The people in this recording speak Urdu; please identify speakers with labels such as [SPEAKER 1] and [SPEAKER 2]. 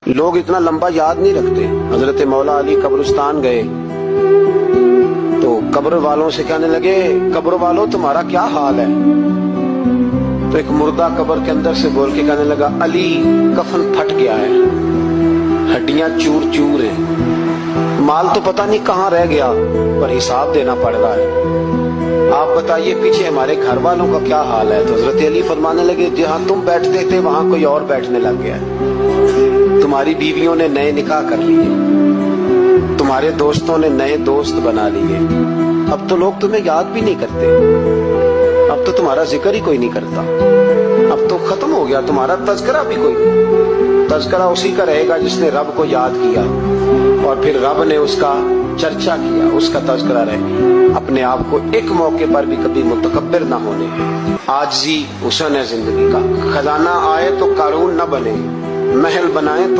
[SPEAKER 1] لوگ اتنا لمبا یاد نہیں رکھتے. حضرت مولا علی قبرستان گئے تو قبر والوں سے کہنے لگے قبر والوں تمہارا کیا حال ہے؟ تو ایک مردہ قبر کے اندر سے بول کے کہنے لگا علی کفن پھٹ گیا ہے, ہڈیاں چور چور ہیں, مال تو پتہ نہیں کہاں رہ گیا پر حساب دینا پڑ رہا ہے. آپ بتائیے پیچھے ہمارے گھر والوں کا کیا حال ہے؟ تو حضرت علی فرمانے لگے جہاں تم بیٹھتے تھے وہاں کوئی اور بیٹھنے لگ گیا ہے, تمہاری بیویوں نے نئے نکاح کر لیے, تمہارے دوستوں نے نئے دوست بنا لیے, اب تو لوگ تمہیں یاد بھی نہیں کرتے, اب تو تمہارا ذکر ہی کوئی نہیں کرتا, اب تو ختم ہو گیا تمہارا تذکرہ بھی کوئی نہیں. تذکرہ اسی کا رہے گا جس نے رب کو یاد کیا اور پھر رب نے اس کا چرچا کیا, اس کا تذکرہ رہے. اپنے آپ کو ایک موقع پر بھی کبھی متکبر نہ ہونے, عاجزی حسن ہے زندگی کا. خزانہ آئے تو قارون نہ بنے, محل بنائے تو